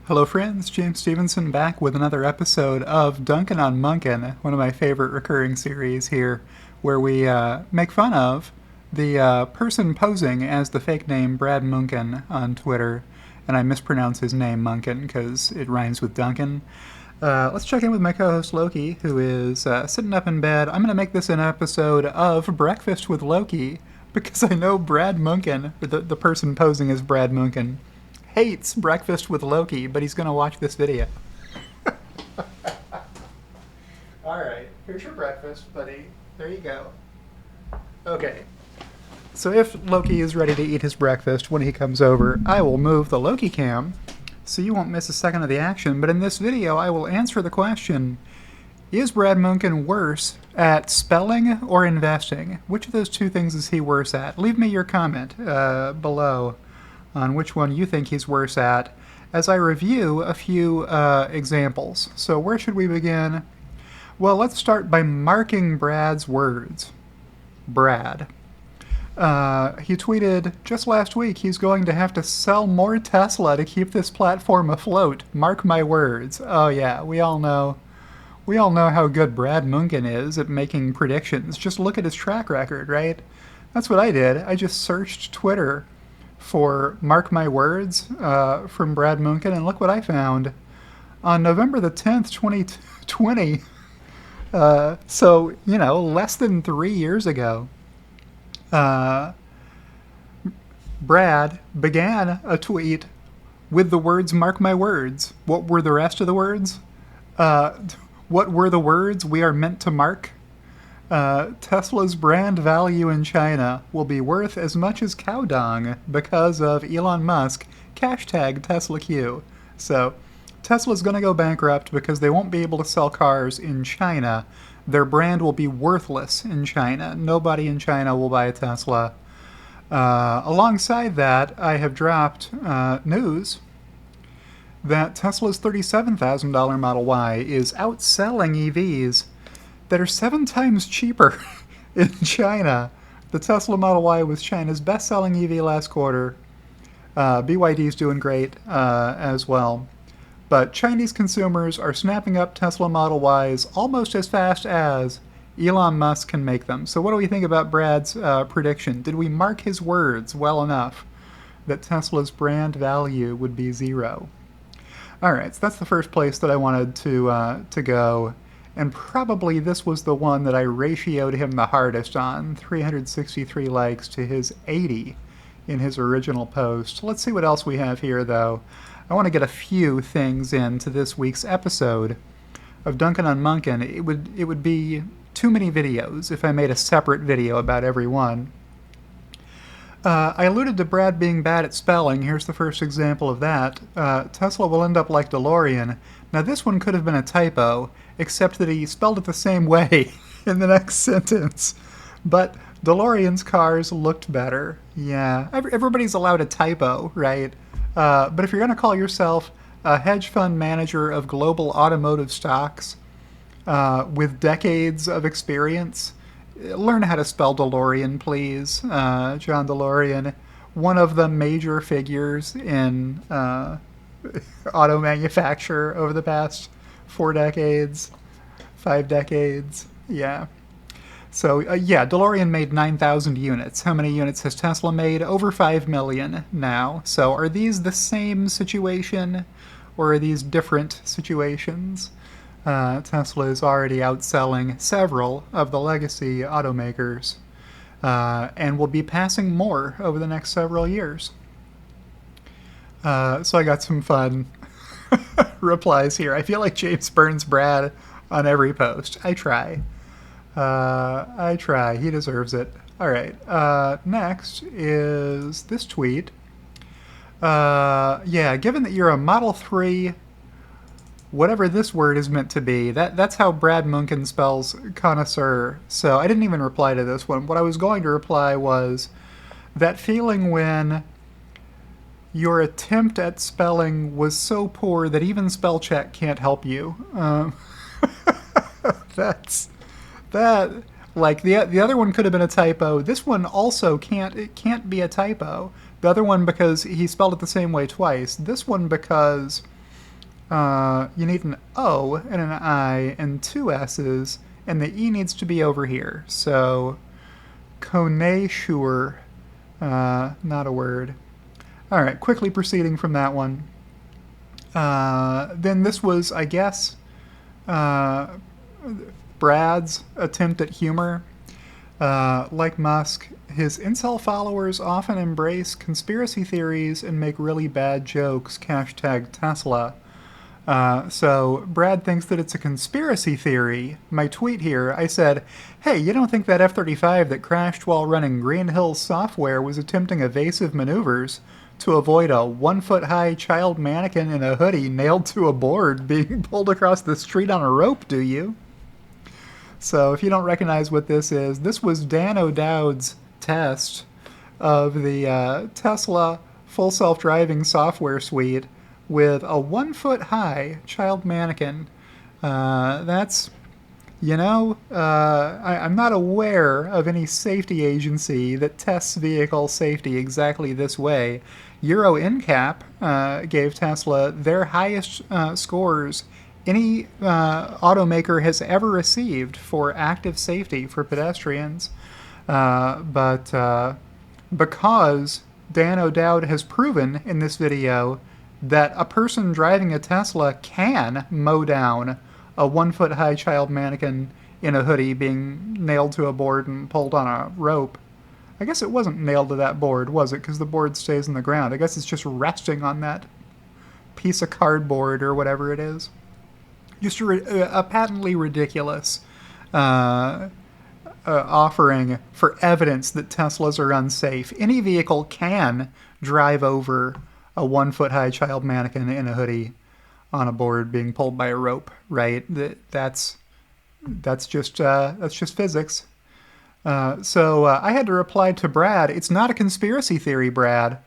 Hello friends, James Stevenson back with another episode of Dunkin on Munkin, one of my favorite recurring series here, where we make fun of the person posing as the fake name Brad Munkin on Twitter, and I mispronounce his name Munkin because it rhymes with Dunkin. Let's check in with my co-host Loki, who is sitting up in bed. I'm going to make this an episode of Breakfast with Loki, because I know Brad Munkin, the person posing as Brad Munkin, hates Breakfast with Loki, but he's going to watch this video. Alright, here's your breakfast, buddy. There you go. Okay. So if Loki is ready to eat his breakfast when he comes over, I will move the Loki cam so you won't miss a second of the action. But in this video, I will answer the question, is Brad Munkin worse at spelling or investing? Which of those two things is he worse at? Leave me your comment below on which one you think he's worse at as I review a few examples. So where should we begin? Well, let's start by marking Brad's words. Brad. He tweeted just last week he's going to have to sell more Tesla to keep this platform afloat. Mark my words. Oh yeah, we all know how good Brad Munkin is at making predictions. Just look at his track record, right? That's what I did. I just searched Twitter for Mark My Words from Brad Munkin, and look what I found. On November the 10th, 2020, so, less than 3 years ago, Brad began a tweet with the words, Mark My Words. What were the rest of the words? What were the words we are meant to mark? Tesla's brand value in China will be worth as much as cow dung because of Elon Musk, hashtag TeslaQ. So, Tesla's going to go bankrupt because they won't be able to sell cars in China. Their brand will be worthless in China. Nobody in China will buy a Tesla. Alongside that, I have dropped news that Tesla's $37,000 Model Y is outselling EVs that are 7 times cheaper in China. The Tesla Model Y was China's best-selling EV last quarter. BYD's doing great as well. But Chinese consumers are snapping up Tesla Model Ys almost as fast as Elon Musk can make them. So what do we think about Brad's prediction? Did we mark his words well enough that Tesla's brand value would be 0? Alright, so that's the first place that I wanted to go. And probably this was the one that I ratioed him the hardest on, 363 likes to his 80 in his original post. Let's see what else we have here, though. I want to get a few things into this week's episode of Dunkin on Munkin. It would be too many videos if I made a separate video about every one. I alluded to Brad being bad at spelling. Here's the first example of that. Tesla will end up like DeLorean. Now this one could have been a typo, except that he spelled it the same way in the next sentence. But DeLorean's cars looked better. Yeah, everybody's allowed a typo, right? But if you're going to call yourself a hedge fund manager of global automotive stocks with decades of experience, learn how to spell DeLorean, please. John DeLorean, one of the major figures in auto manufacture over the past 4 decades, 5 decades. Yeah. So, DeLorean made 9,000 units. How many units has Tesla made? Over 5 million now. So are these the same situation, or are these different situations? Tesla is already outselling several of the legacy automakers, and will be passing more over the next several years. So I got some fun replies here. I feel like James burns Brad on every post. I try. He deserves it. Alright, next is this tweet. Given that you're a Model 3, whatever this word is meant to be, that's how Brad Munkin spells connoisseur. So I didn't even reply to this one. What I was going to reply was that feeling when your attempt at spelling was so poor that even spell check can't help you. Like the other one could have been a typo. This one also can't be a typo. The other one because he spelled it the same way twice. This one because You need an O and an I and two S's, and the E needs to be over here. So, connaisseur, not a word. All right, quickly proceeding from that one. Then this was, I guess, uh, Brad's attempt at humor. Like Musk, his incel followers often embrace conspiracy theories and make really bad jokes. Hashtag Tesla. So Brad thinks that it's a conspiracy theory. My tweet here, I said, hey, you don't think that F-35 that crashed while running Green Hills software was attempting evasive maneuvers to avoid a 1-foot-high child mannequin in a hoodie nailed to a board being pulled across the street on a rope, do you? So if you don't recognize what this was Dan O'Dowd's test of the Tesla full self-driving software suite with a 1-foot-high child mannequin. That's, I'm not aware of any safety agency that tests vehicle safety exactly this way. Euro NCAP gave Tesla their highest scores any automaker has ever received for active safety for pedestrians. But because Dan O'Dowd has proven in this video that a person driving a Tesla can mow down a 1-foot-high child mannequin in a hoodie being nailed to a board and pulled on a rope. I guess it wasn't nailed to that board, was it? Because the board stays in the ground. I guess it's just resting on that piece of cardboard or whatever it is. Just a patently ridiculous offering for evidence that Teslas are unsafe. Any vehicle can drive over a 1-foot-high child mannequin in a hoodie on a board being pulled by a rope, right? That's just physics. So I had to reply to Brad, it's not a conspiracy theory, Brad.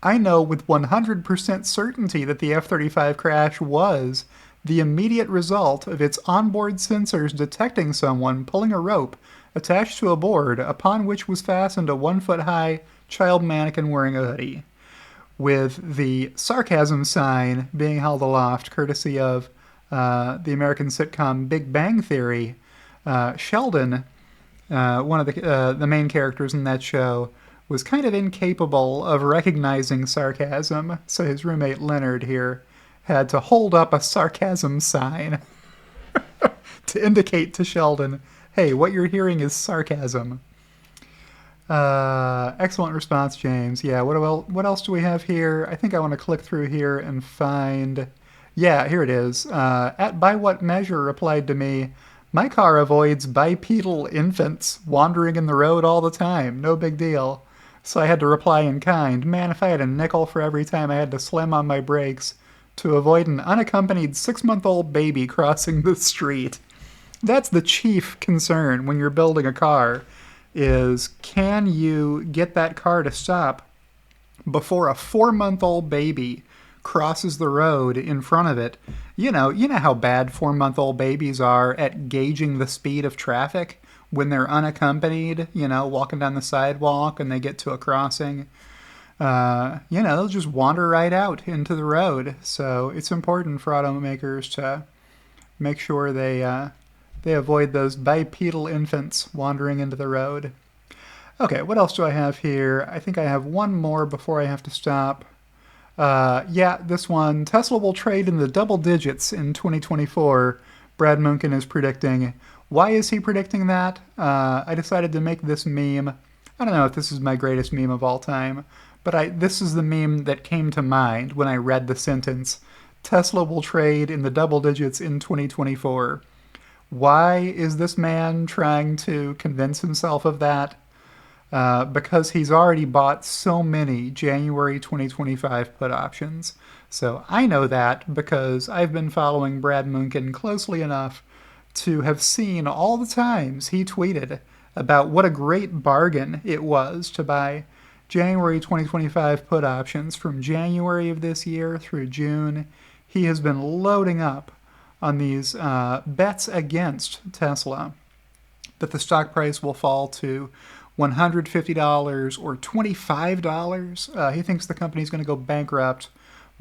I know with 100% certainty that the F-35 crash was the immediate result of its onboard sensors detecting someone pulling a rope attached to a board upon which was fastened a 1-foot-high child mannequin wearing a hoodie, with the sarcasm sign being held aloft courtesy of the American sitcom Big Bang Theory. Sheldon, one of the main characters in that show, was kind of incapable of recognizing sarcasm, so his roommate Leonard here had to hold up a sarcasm sign to indicate to Sheldon, hey, what you're hearing is sarcasm. Excellent response, James. Yeah, what else do we have here? I think I want to click through here and find... Yeah, here it is. At By What Measure replied to me, my car avoids bipedal infants wandering in the road all the time. No big deal. So I had to reply in kind. Man, if I had a nickel for every time I had to slam on my brakes to avoid an unaccompanied 6-month-old baby crossing the street. That's the chief concern when you're building a car, is can you get that car to stop before a 4-month-old baby crosses the road in front of it? You know how bad 4-month-old babies are at gauging the speed of traffic when they're unaccompanied, walking down the sidewalk and they get to a crossing. They'll just wander right out into the road. So it's important for automakers to make sure they avoid those bipedal infants wandering into the road. Okay, what else do I have here? I think I have one more before I have to stop. This one. Tesla will trade in the double digits in 2024. Brad Munchen is predicting. Why is he predicting that? I decided to make this meme. I don't know if this is my greatest meme of all time, but this is the meme that came to mind when I read the sentence, Tesla will trade in the double digits in 2024. Why is this man trying to convince himself of that? Because he's already bought so many January 2025 put options. So I know that because I've been following Brad Munchen closely enough to have seen all the times he tweeted about what a great bargain it was to buy January 2025 put options from January of this year through June. He has been loading up on these bets against Tesla, that the stock price will fall to $150 or $25. He thinks the company's going to go bankrupt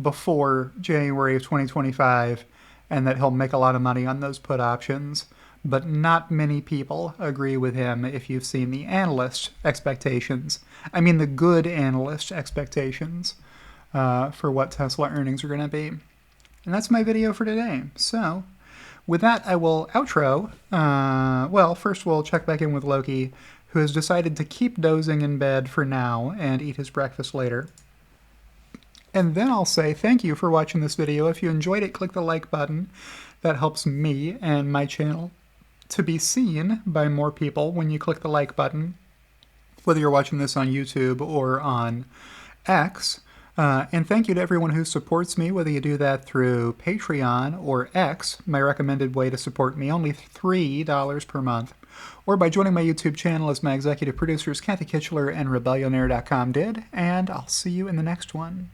before January of 2025, and that he'll make a lot of money on those put options. But not many people agree with him if you've seen the analyst expectations. I mean the good analyst expectations for what Tesla earnings are going to be. And that's my video for today. So with that, I will outro. Well, first we'll check back in with Loki, who has decided to keep dozing in bed for now and eat his breakfast later. And then I'll say thank you for watching this video. If you enjoyed it, click the like button. That helps me and my channel to be seen by more people when you click the like button, whether you're watching this on YouTube or on X. And thank you to everyone who supports me, whether you do that through Patreon or X, my recommended way to support me, only $3 per month, or by joining my YouTube channel as my executive producers Kathy Kitchler and Rebellionaire.com did, and I'll see you in the next one.